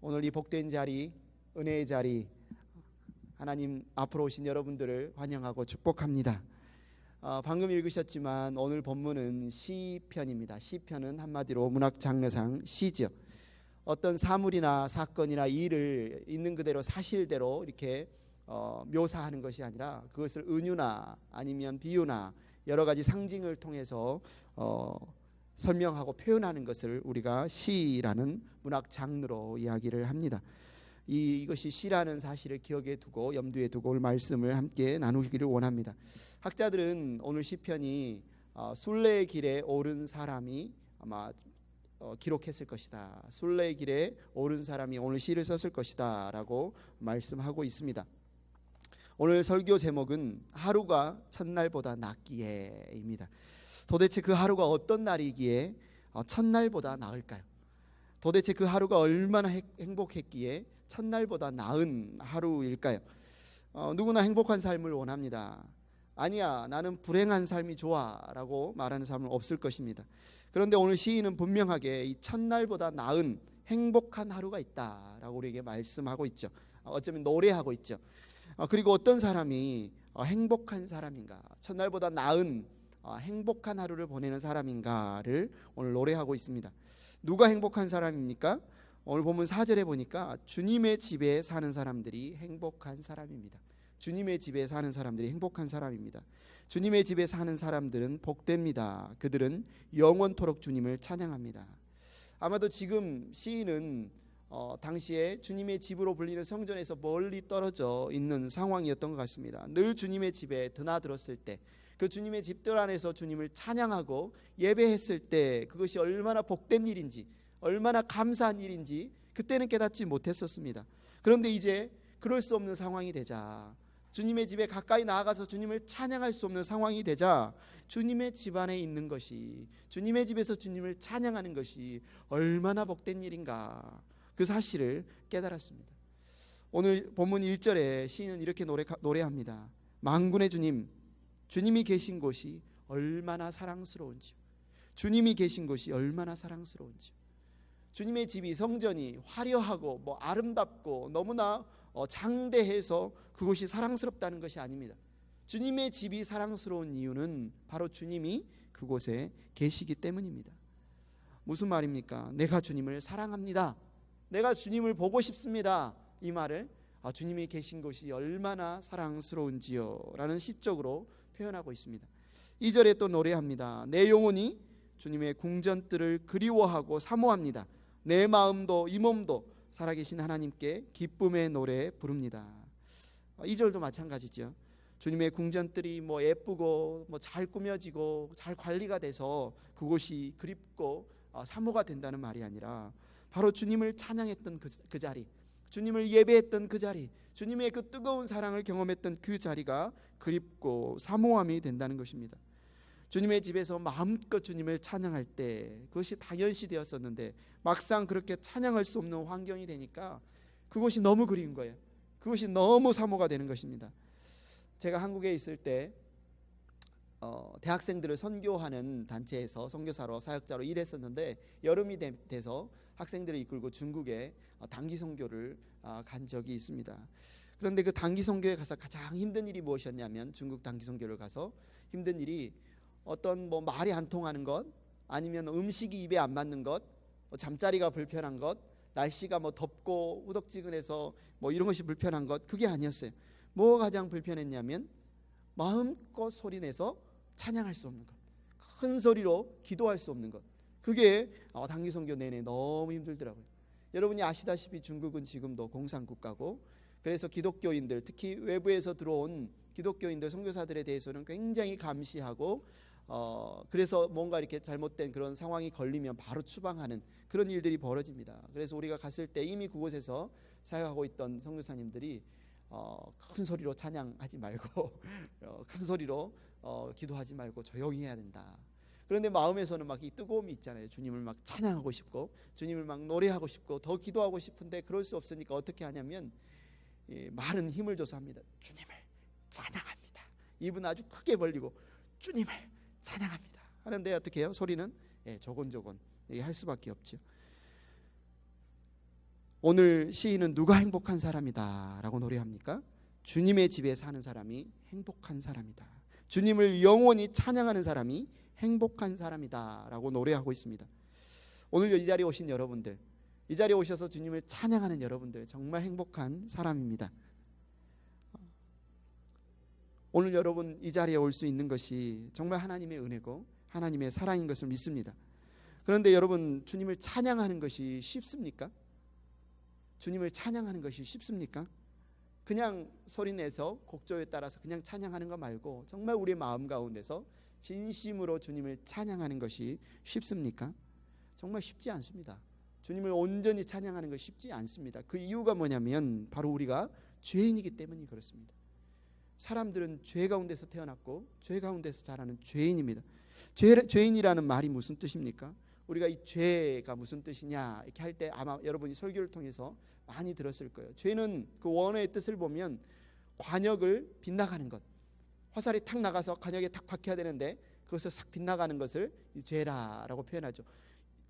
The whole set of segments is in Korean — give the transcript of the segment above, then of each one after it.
오늘 이 복된 자리, 은혜의 자리, 하나님 앞으로 오신 여러분들을 환영하고 축복합니다. 방금 읽으셨지만 오늘 본문은 시편입니다. 시편은 한마디로 문학 장르상 시죠. 어떤 사물이나 사건이나 일을 있는 그대로 사실대로 이렇게 묘사하는 것이 아니라 그것을 은유나 아니면 비유나 여러 가지 상징을 통해서 설명하고 표현하는 것을 우리가 시라는 문학 장르로 이야기를 합니다. 이것이 시라는 사실을 기억에 두고 염두에 두고 오늘 말씀을 함께 나누기를 원합니다. 학자들은 오늘 시편이 순례의 길에 오른 사람이 아마 기록했을 것이다. 순례의 길에 오른 사람이 오늘 시를 썼을 것이다 라고 말씀하고 있습니다. 오늘 설교 제목은 하루가 첫날보다 낫기에입니다. 도대체 그 하루가 어떤 날이기에 첫날보다 나을까요? 도대체 그 하루가 얼마나 행복했기에 첫날보다 나은 하루일까요? 누구나 행복한 삶을 원합니다. 아니야, 나는 불행한 삶이 좋아 라고 말하는 사람은 없을 것입니다. 그런데 오늘 시인은 분명하게 이 첫날보다 나은 행복한 하루가 있다라고 우리에게 말씀하고 있죠. 어쩌면 노래하고 있죠. 그리고 어떤 사람이 행복한 사람인가, 첫날보다 나은 행복한 하루를 보내는 사람인가를 오늘 노래하고 있습니다. 누가 행복한 사람입니까? 오늘 본문 4절에 보니까 주님의 집에 사는 사람들이 행복한 사람입니다. 주님의 집에 사는 사람들이 행복한 사람입니다. 주님의 집에 사는 사람들은 복됩니다. 그들은 영원토록 주님을 찬양합니다. 아마도 지금 시인은 당시에 주님의 집으로 불리는 성전에서 멀리 떨어져 있는 상황이었던 것 같습니다. 늘 주님의 집에 드나들었을 때, 그 주님의 집들 안에서 주님을 찬양하고 예배했을 때 그것이 얼마나 복된 일인지, 얼마나 감사한 일인지 그때는 깨닫지 못했었습니다. 그런데 이제 그럴 수 없는 상황이 되자, 주님의 집에 가까이 나아가서 주님을 찬양할 수 없는 상황이 되자, 주님의 집 안에 있는 것이, 주님의 집에서 주님을 찬양하는 것이 얼마나 복된 일인가, 그 사실을 깨달았습니다. 오늘 본문 1절에 시인은 이렇게 노래합니다. 만군의 주님, 주님이 계신 곳이 얼마나 사랑스러운지요. 주님이 계신 곳이 얼마나 사랑스러운지요. 주님의 집이, 성전이 화려하고 아름답고 너무나 장대해서 그곳이 사랑스럽다는 것이 아닙니다. 주님의 집이 사랑스러운 이유는 바로 주님이 그곳에 계시기 때문입니다. 무슨 말입니까? 내가 주님을 사랑합니다. 내가 주님을 보고 싶습니다. 이 말을 주님이 계신 곳이 얼마나 사랑스러운지요 라는 시적으로 표현하고 있습니다. 2절에 또 노래합니다. 내 영혼이 주님의 궁전뜰을 그리워하고 사모합니다. 내 마음도 이 몸도 살아계신 하나님께 기쁨의 노래 부릅니다. 2절도 마찬가지죠. 주님의 궁전뜰이 예쁘고 잘 꾸며지고 잘 관리가 돼서 그곳이 그립고 사모가 된다는 말이 아니라 바로 주님을 찬양했던 그 자리, 주님을 예배했던 그 자리, 주님의 그 뜨거운 사랑을 경험했던 그 자리가 그립고 사모함이 된다는 것입니다. 주님의 집에서 마음껏 주님을 찬양할 때 그것이 당연시 되었었는데 막상 그렇게 찬양할 수 없는 환경이 되니까 그것이 너무 그리운 거예요. 그것이 너무 사모가 되는 것입니다. 제가 한국에 있을 때 대학생들을 선교하는 단체에서 선교사로, 사역자로 일했었는데 여름이 돼서 학생들을 이끌고 중국에 단기 선교를 간 적이 있습니다. 그런데 그 단기 선교에 가서 가장 힘든 일이 무엇이었냐면, 중국 단기 선교를 가서 힘든 일이 어떤 말이 안 통하는 것, 아니면 음식이 입에 안 맞는 것, 잠자리가 불편한 것, 날씨가 덥고 후덥지근해서 이런 것이 불편한 것, 그게 아니었어요. 뭐가 가장 불편했냐면 마음껏 소리내서 찬양할 수 없는 것, 큰 소리로 기도할 수 없는 것, 그게 단기 선교 내내 너무 힘들더라고요. 여러분이 아시다시피 중국은 지금도 공산국가고, 그래서 기독교인들, 특히 외부에서 들어온 기독교인들, 선교사들에 대해서는 굉장히 감시하고, 그래서 뭔가 이렇게 잘못된 그런 상황이 걸리면 바로 추방하는 그런 일들이 벌어집니다. 그래서 우리가 갔을 때 이미 그곳에서 사역하고 있던 선교사님들이 큰 소리로 찬양하지 말고 큰 소리로 기도하지 말고 조용히 해야 된다. 그런데 마음에서는 막 이 뜨거움이 있잖아요. 주님을 막 찬양하고 싶고, 주님을 막 노래하고 싶고, 더 기도하고 싶은데 그럴 수 없으니까 어떻게 하냐면 말은 힘을 줘서 합니다. 주님을 찬양합니다. 입은 아주 크게 벌리고 주님을 찬양합니다 하는데 어떻게 해요? 소리는 조곤조곤 할 수밖에 없죠. 오늘 시인은 누가 행복한 사람이다 라고 노래합니까? 주님의 집에 사는 사람이 행복한 사람이다. 주님을 영원히 찬양하는 사람이 행복한 사람이다 라고 노래하고 있습니다. 오늘 이 자리에 오신 여러분들, 이 자리에 오셔서 주님을 찬양하는 여러분들 정말 행복한 사람입니다. 오늘 여러분 이 자리에 올 수 있는 것이 정말 하나님의 은혜고 하나님의 사랑인 것을 믿습니다. 그런데 여러분, 주님을 찬양하는 것이 쉽습니까? 주님을 찬양하는 것이 쉽습니까? 그냥 소리내서 곡조에 따라서 그냥 찬양하는 거 말고 정말 우리의 마음 가운데서 진심으로 주님을 찬양하는 것이 쉽습니까? 정말 쉽지 않습니다. 주님을 온전히 찬양하는 것이 쉽지 않습니다. 그 이유가 뭐냐면 바로 우리가 죄인이기 때문이 그렇습니다. 사람들은 죄 가운데서 태어났고 죄 가운데서 자라는 죄인입니다. 죄인이라는 말이 무슨 뜻입니까? 우리가 이 죄가 무슨 뜻이냐 이렇게 할 때 아마 여러분이 설교를 통해서 많이 들었을 거예요. 죄는 그 원어의 뜻을 보면 관역을 빗나가는 것, 화살이 탁 나가서 관역에 탁 박혀야 되는데 그것을 싹 빗나가는 것을 죄라라고 표현하죠.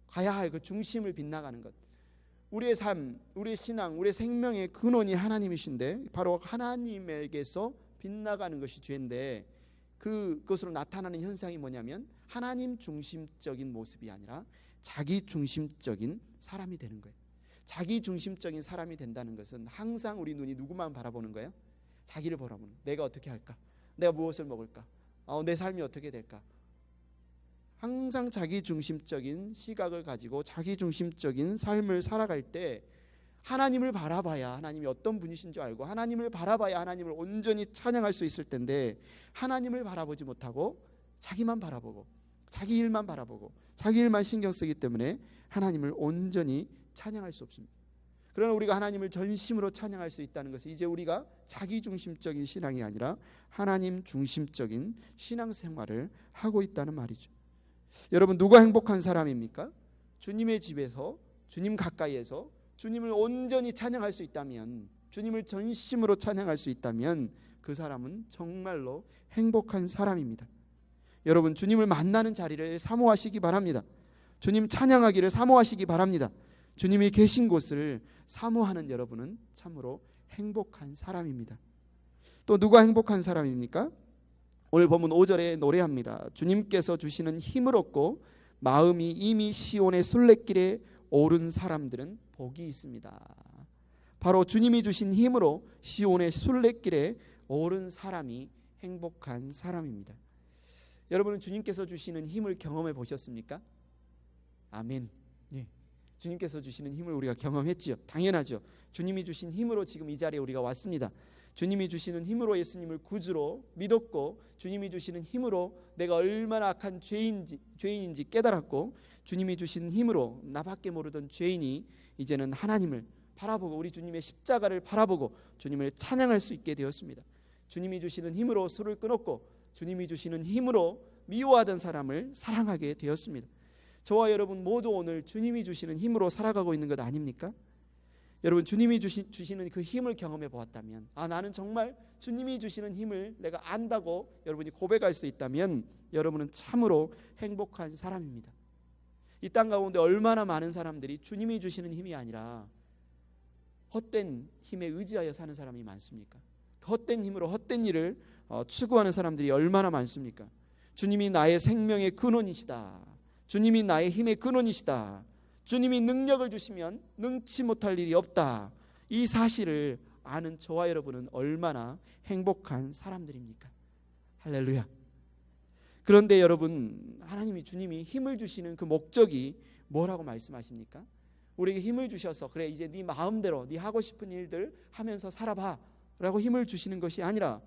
가야 할 그 중심을 빗나가는 것. 우리의 삶, 우리의 신앙, 우리의 생명의 근원이 하나님이신데 바로 하나님에게서 빗나가는 것이 죄인데, 그것으로 나타나는 현상이 뭐냐면 하나님 중심적인 모습이 아니라 자기 중심적인 사람이 되는 거예요. 자기 중심적인 사람이 된다는 것은 항상 우리 눈이 누구만 바라보는 거예요? 자기를 바라보는 거예요. 내가 어떻게 할까? 내가 무엇을 먹을까? 내 삶이 어떻게 될까? 항상 자기 중심적인 시각을 가지고 자기 중심적인 삶을 살아갈 때 하나님을 바라봐야 하나님이 어떤 분이신 줄 알고 하나님을 바라봐야 하나님을 온전히 찬양할 수 있을 텐데, 하나님을 바라보지 못하고 자기만 바라보고 자기 일만 바라보고 자기 일만 신경 쓰기 때문에 하나님을 온전히 찬양할 수 없습니다. 그러나 우리가 하나님을 전심으로 찬양할 수 있다는 것은 이제 우리가 자기 중심적인 신앙이 아니라 하나님 중심적인 신앙생활을 하고 있다는 말이죠. 여러분, 누가 행복한 사람입니까? 주님의 집에서, 주님 가까이에서 주님을 온전히 찬양할 수 있다면, 주님을 전심으로 찬양할 수 있다면 그 사람은 정말로 행복한 사람입니다. 여러분, 주님을 만나는 자리를 사모하시기 바랍니다. 주님 찬양하기를 사모하시기 바랍니다. 주님이 계신 곳을 사모하는 여러분은 참으로 행복한 사람입니다. 또 누가 행복한 사람입니까? 오늘 본문 5절에 노래합니다. 주님께서 주시는 힘을 얻고 마음이 이미 시온의 순례길에 오른 사람들은 복이 있습니다. 바로 주님이 주신 힘으로 시온의 순례길에 오른 사람이 행복한 사람입니다. 여러분은 주님께서 주시는 힘을 경험해 보셨습니까? 아멘. 예. 주님께서 주시는 힘을 우리가 경험했지요. 당연하죠. 주님이 주신 힘으로 지금 이 자리에 우리가 왔습니다. 주님이 주시는 힘으로 예수님을 구주로 믿었고, 주님이 주시는 힘으로 내가 얼마나 악한 죄인인지 깨달았고, 주님이 주시는 힘으로 나밖에 모르던 죄인이 이제는 하나님을 바라보고 우리 주님의 십자가를 바라보고 주님을 찬양할 수 있게 되었습니다. 주님이 주시는 힘으로 술을 끊었고, 주님이 주시는 힘으로 미워하던 사람을 사랑하게 되었습니다. 저와 여러분 모두 오늘 주님이 주시는 힘으로 살아가고 있는 것 아닙니까? 여러분, 주님이 주시는 그 힘을 경험해 보았다면, 나는 정말 주님이 주시는 힘을 내가 안다고 여러분이 고백할 수 있다면 여러분은 참으로 행복한 사람입니다. 이 땅 가운데 얼마나 많은 사람들이 주님이 주시는 힘이 아니라 헛된 힘에 의지하여 사는 사람이 많습니까? 헛된 힘으로 헛된 일을 추구하는 사람들이 얼마나 많습니까? 주님이 나의 생명의 근원이시다. 주님이 나의 힘의 근원이시다. 주님이 능력을 주시면 능치 못할 일이 없다. 이 사실을 아는 저와 여러분은 얼마나 행복한 사람들입니까? 할렐루야. 그런데 여러분, 하나님이 주님이 힘을 주시는 그 목적이 뭐라고 말씀하십니까? 우리에게 힘을 주셔서 그래 이제 네 마음대로 네 하고 싶은 일들 하면서 살아봐 라고 힘을 주시는 것이 아니라,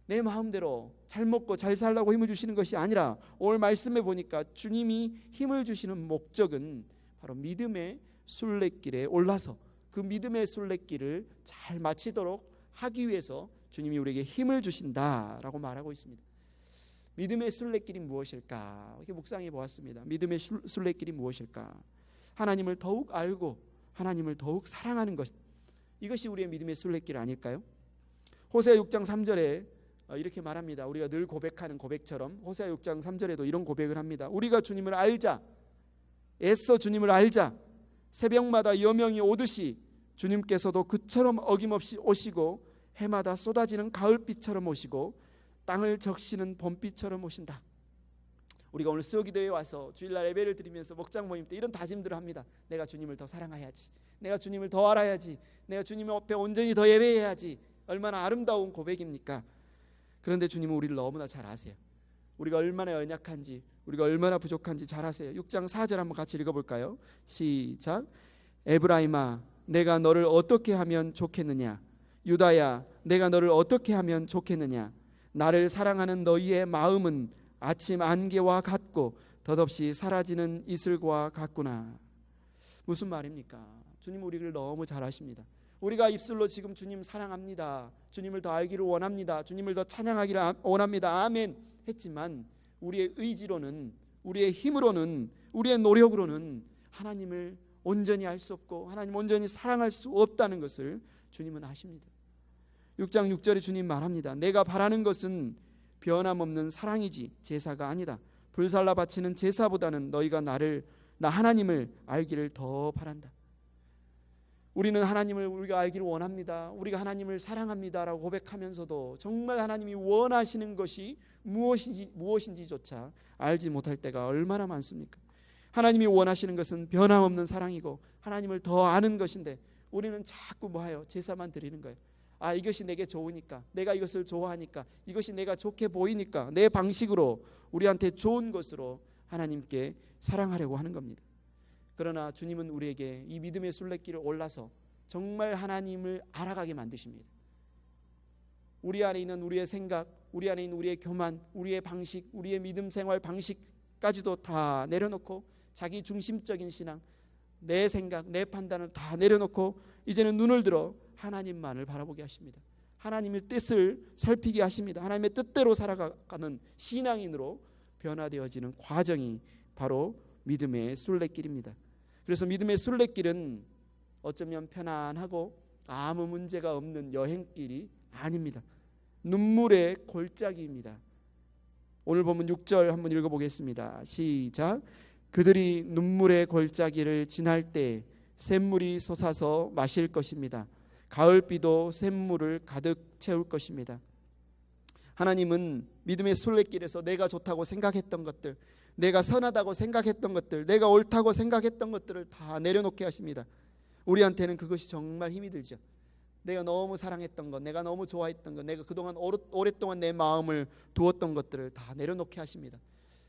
내 마음대로 잘 먹고 잘 살라고 힘을 주시는 것이 아니라, 오늘 말씀해 보니까 주님이 힘을 주시는 목적은 바로 믿음의 순례길에 올라서 그 믿음의 순례길을 잘 마치도록 하기 위해서 주님이 우리에게 힘을 주신다라고 말하고 있습니다. 믿음의 순례길이 무엇일까? 이렇게 묵상해 보았습니다. 믿음의 순례길이 무엇일까? 하나님을 더욱 알고 하나님을 더욱 사랑하는 것, 이것이 우리의 믿음의 순례길 아닐까요? 호세아 6장 3절에 이렇게 말합니다. 우리가 늘 고백하는 고백처럼 호세아 6장 3절에도 이런 고백을 합니다. 우리가 주님을 알자, 애써 주님을 알자, 새벽마다 여명이 오듯이 주님께서도 그처럼 어김없이 오시고 해마다 쏟아지는 가을비처럼 오시고 땅을 적시는 봄비처럼 오신다. 우리가 오늘 수요기도에 와서 주일날 예배를 드리면서 목장 모임 때 이런 다짐들을 합니다. 내가 주님을 더 사랑해야지, 내가 주님을 더 알아야지, 내가 주님 앞에 온전히 더 예배해야지. 얼마나 아름다운 고백입니까? 그런데 주님은 우리를 너무나 잘 아세요. 우리가 얼마나 연약한지, 우리가 얼마나 부족한지 잘 아세요. 6장 4절 한번 같이 읽어볼까요? 시작. 에브라임아, 내가 너를 어떻게 하면 좋겠느냐? 유다야, 내가 너를 어떻게 하면 좋겠느냐? 나를 사랑하는 너희의 마음은 아침 안개와 같고 덧없이 사라지는 이슬과 같구나. 무슨 말입니까? 주님 우리를 너무 잘 아십니다. 우리가 입술로 지금 주님 사랑합니다, 주님을 더 알기를 원합니다, 주님을 더 찬양하기를 원합니다, 아멘 했지만 우리의 의지로는, 우리의 힘으로는, 우리의 노력으로는 하나님을 온전히 알 수 없고 하나님 온전히 사랑할 수 없다는 것을 주님은 아십니다. 6장 6절에 주님 말합니다. 내가 바라는 것은 변함없는 사랑이지 제사가 아니다. 불살라 바치는 제사보다는 너희가 나 하나님을 알기를 더 바란다. 우리는 하나님을 우리가 알기를 원합니다, 우리가 하나님을 사랑합니다라고 고백하면서도 정말 하나님이 원하시는 것이 무엇인지조차 알지 못할 때가 얼마나 많습니까? 하나님이 원하시는 것은 변함없는 사랑이고 하나님을 더 아는 것인데 우리는 자꾸 뭐해요? 제사만 드리는 거예요. 아, 이것이 내게 좋으니까, 내가 이것을 좋아하니까, 이것이 내가 좋게 보이니까 내 방식으로 우리한테 좋은 것으로 하나님께 사랑하려고 하는 겁니다. 그러나 주님은 우리에게 이 믿음의 순례길을 올라서 정말 하나님을 알아가게 만드십니다. 우리 안에 있는 우리의 생각, 우리 안에 있는 우리의 교만, 우리의 방식, 우리의 믿음 생활 방식까지도 다 내려놓고 자기 중심적인 신앙, 내 생각, 내 판단을 다 내려놓고 이제는 눈을 들어 하나님만을 바라보게 하십니다. 하나님의 뜻을 살피게 하십니다. 하나님의 뜻대로 살아가는 신앙인으로 변화되어지는 과정이 바로 믿음의 순례길입니다. 그래서 믿음의 순례길은 어쩌면 편안하고 아무 문제가 없는 여행길이 아닙니다. 눈물의 골짜기입니다. 오늘 보면 6절 한번 읽어보겠습니다. 시작. 그들이 눈물의 골짜기를 지날 때 샘물이 솟아서 마실 것입니다. 가을비도 샘물을 가득 채울 것입니다. 하나님은 믿음의 순례길에서 내가 좋다고 생각했던 것들, 내가 선하다고 생각했던 것들, 내가 옳다고 생각했던 것들을 다 내려놓게 하십니다. 우리한테는 그것이 정말 힘이 들죠. 내가 너무 사랑했던 것, 내가 너무 좋아했던 것, 내가 그동안 오랫동안 내 마음을 두었던 것들을 다 내려놓게 하십니다.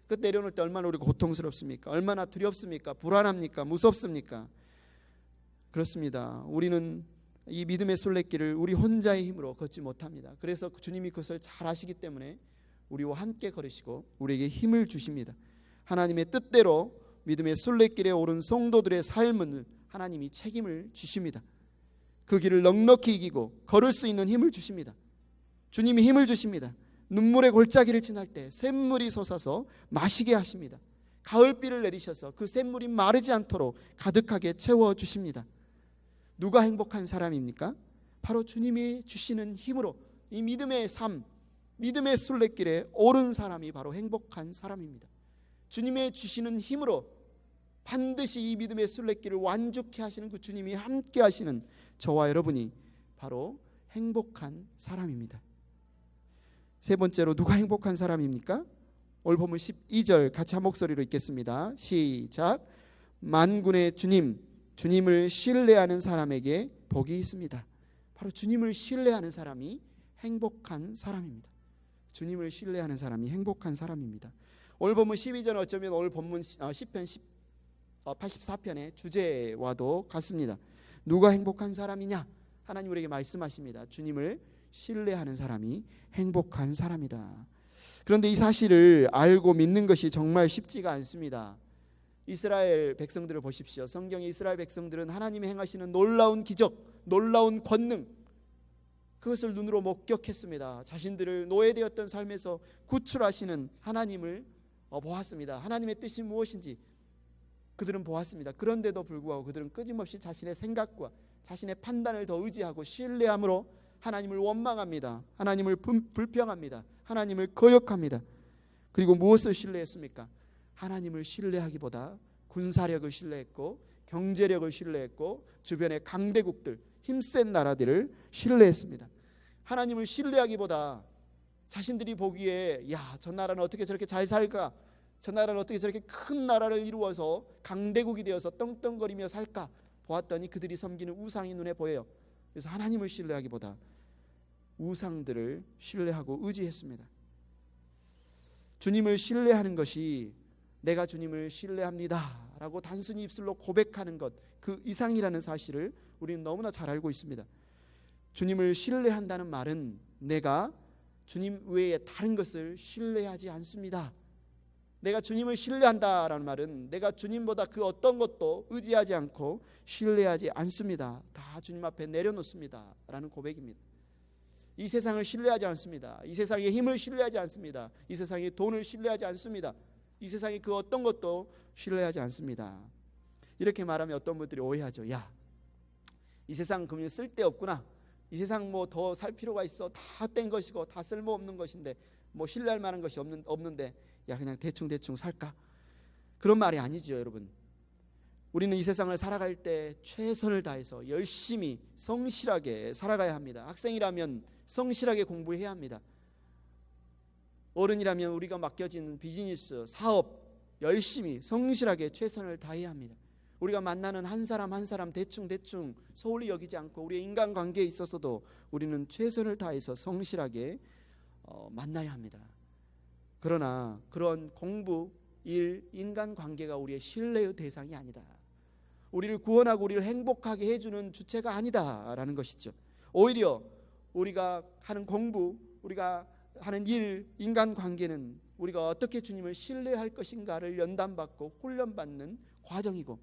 그 내려놓을 때 얼마나 우리가 고통스럽습니까? 얼마나 두렵습니까? 불안합니까? 무섭습니까? 그렇습니다. 우리는 이 믿음의 순례길을 우리 혼자의 힘으로 걷지 못합니다. 그래서 주님이 그것을 잘 아시기 때문에 우리와 함께 걸으시고 우리에게 힘을 주십니다. 하나님의 뜻대로 믿음의 순례길에 오른 성도들의 삶은 하나님이 책임을 주십니다. 그 길을 넉넉히 이기고 걸을 수 있는 힘을 주십니다. 주님이 힘을 주십니다. 눈물의 골짜기를 지날 때 샘물이 솟아서 마시게 하십니다. 가을비를 내리셔서 그 샘물이 마르지 않도록 가득하게 채워주십니다. 누가 행복한 사람입니까? 바로 주님이 주시는 힘으로 이 믿음의 삶, 믿음의 순례길에 오른 사람이 바로 행복한 사람입니다. 주님의 주시는 힘으로 반드시 이 믿음의 순례길을 완주케 하시는 그 주님이 함께 하시는 저와 여러분이 바로 행복한 사람입니다. 세 번째로 누가 행복한 사람입니까? 오늘 보면 12절 같이 한 목소리로 읽겠습니다. 시작. 만군의 주님을 신뢰하는 사람에게 복이 있습니다. 바로 주님을 신뢰하는 사람이 행복한 사람입니다. 주님을 신뢰하는 사람이 행복한 사람입니다. 오늘 본문 12절은 어쩌면 오늘 본문 시편 84편의 주제와도 같습니다. 누가 행복한 사람이냐? 하나님 우리에게 말씀하십니다. 주님을 신뢰하는 사람이 행복한 사람이다. 그런데 이 사실을 알고 믿는 것이 정말 쉽지가 않습니다. 이스라엘 백성들을 보십시오. 성경의 이스라엘 백성들은 하나님이 행하시는 놀라운 기적, 놀라운 권능, 그것을 눈으로 목격했습니다. 자신들을 노예되었던 삶에서 구출하시는 하나님을 보았습니다. 하나님의 뜻이 무엇인지 그들은 보았습니다. 그런데도 불구하고 그들은 끊임없이 자신의 생각과 자신의 판단을 더 의지하고 신뢰함으로 하나님을 원망합니다. 하나님을 불평합니다. 하나님을 거역합니다. 그리고 무엇을 신뢰했습니까? 하나님을 신뢰하기보다 군사력을 신뢰했고 경제력을 신뢰했고 주변의 강대국들, 힘센 나라들을 신뢰했습니다. 하나님을 신뢰하기보다 자신들이 보기에 저 나라는 어떻게 저렇게 잘 살까? 저 나라는 어떻게 저렇게 큰 나라를 이루어서 강대국이 되어서 떵떵거리며 살까? 보았더니 그들이 섬기는 우상이 눈에 보여요. 그래서 하나님을 신뢰하기보다 우상들을 신뢰하고 의지했습니다. 주님을 신뢰하는 것이 내가 주님을 신뢰합니다 라고 단순히 입술로 고백하는 것, 그 이상이라는 사실을 우리는 너무나 잘 알고 있습니다. 주님을 신뢰한다는 말은 내가 주님 외에 다른 것을 신뢰하지 않습니다. 내가 주님을 신뢰한다라는 말은 내가 주님보다 그 어떤 것도 의지하지 않고 신뢰하지 않습니다. 다 주님 앞에 내려놓습니다 라는 고백입니다. 이 세상을 신뢰하지 않습니다. 이 세상의 힘을 신뢰하지 않습니다. 이 세상의 돈을 신뢰하지 않습니다. 이 세상의 그 어떤 것도 신뢰하지 않습니다. 이렇게 말하면 어떤 분들이 오해하죠. 이 세상 그러면 쓸데없구나. 이 세상 뭐 더 살 필요가 있어. 다 뗀 것이고 다 쓸모없는 것인데 뭐 신뢰할 만한 것이 없는데 그냥 대충 살까? 그런 말이 아니죠, 여러분. 우리는 이 세상을 살아갈 때 최선을 다해서 열심히 성실하게 살아가야 합니다. 학생이라면 성실하게 공부해야 합니다. 어른이라면 우리가 맡겨진 비즈니스, 사업 열심히 성실하게 최선을 다해야 합니다. 우리가 만나는 한 사람 한 사람 대충 소홀히 여기지 않고 우리의 인간관계에 있어서도 우리는 최선을 다해서 성실하게 만나야 합니다. 그러나 그런 공부, 일, 인간관계가 우리의 신뢰의 대상이 아니다. 우리를 구원하고 우리를 행복하게 해주는 주체가 아니다라는 것이죠. 오히려 우리가 하는 공부, 우리가 하는 일, 인간관계는 우리가 어떻게 주님을 신뢰할 것인가를 연단받고 훈련받는 과정이고,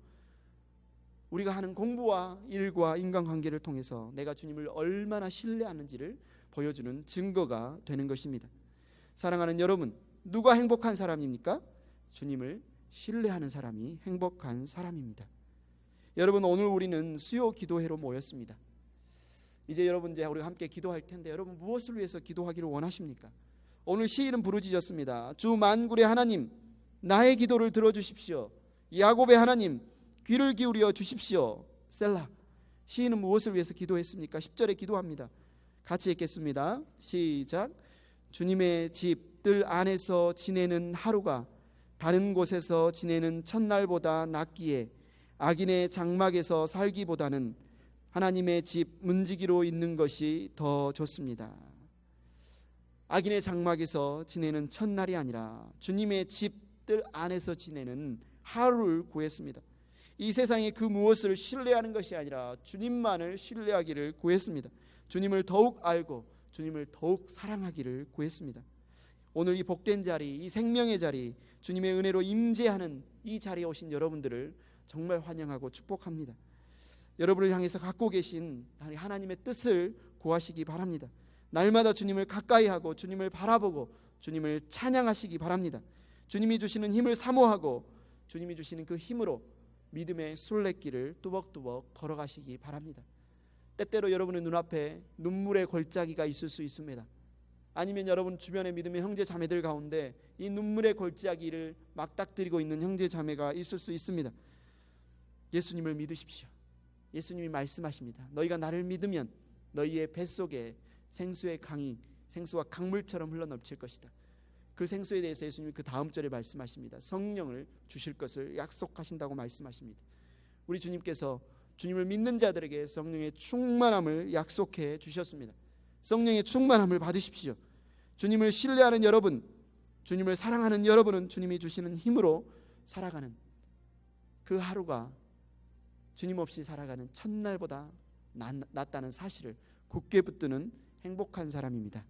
우리가 하는 공부와 일과 인간관계를 통해서 내가 주님을 얼마나 신뢰하는지를 보여주는 증거가 되는 것입니다. 사랑하는 여러분, 누가 행복한 사람입니까? 주님을 신뢰하는 사람이 행복한 사람입니다. 여러분, 오늘 우리는 수요 기도회로 모였습니다. 이제 우리가 함께 기도할 텐데 여러분 무엇을 위해서 기도하기를 원하십니까? 오늘 시인은 부르짖었습니다. 주 만군의 하나님, 나의 기도를 들어주십시오. 야곱의 하나님, 귀를 기울여 주십시오. 셀라. 시인은 무엇을 위해서 기도했습니까? 10절에 기도합니다. 같이 읽겠습니다. 시작. 주님의 집들 안에서 지내는 하루가 다른 곳에서 지내는 첫날보다 낫기에 악인의 장막에서 살기보다는 하나님의 집 문지기로 있는 것이 더 좋습니다. 악인의 장막에서 지내는 첫날이 아니라 주님의 집들 안에서 지내는 하루를 구했습니다. 이 세상의 그 무엇을 신뢰하는 것이 아니라 주님만을 신뢰하기를 구했습니다. 주님을 더욱 알고 주님을 더욱 사랑하기를 구했습니다. 오늘 이 복된 자리, 이 생명의 자리, 주님의 은혜로 임재하는 이 자리에 오신 여러분들을 정말 환영하고 축복합니다. 여러분을 향해서 갖고 계신 하나님의 뜻을 구하시기 바랍니다. 날마다 주님을 가까이 하고 주님을 바라보고 주님을 찬양하시기 바랍니다. 주님이 주시는 힘을 사모하고 주님이 주시는 그 힘으로 믿음의 순례길을 뚜벅뚜벅 걸어가시기 바랍니다. 때때로 여러분의 눈앞에 눈물의 골짜기가 있을 수 있습니다. 아니면 여러분 주변의 믿음의 형제 자매들 가운데 이 눈물의 골짜기를 막닥뜨리고 있는 형제 자매가 있을 수 있습니다. 예수님을 믿으십시오. 예수님이 말씀하십니다. 너희가 나를 믿으면 너희의 뱃속에 생수의 강이 생수가 강물처럼 흘러넘칠 것이다. 그 생수에 대해서 예수님이 그 다음 절에 말씀하십니다. 성령을 주실 것을 약속하신다고 말씀하십니다. 우리 주님께서 주님을 믿는 자들에게 성령의 충만함을 약속해 주셨습니다. 성령의 충만함을 받으십시오. 주님을 신뢰하는 여러분, 주님을 사랑하는 여러분은 주님이 주시는 힘으로 살아가는 그 하루가 주님 없이 살아가는 첫날보다 낫다는 사실을 굳게 붙드는 행복한 사람입니다.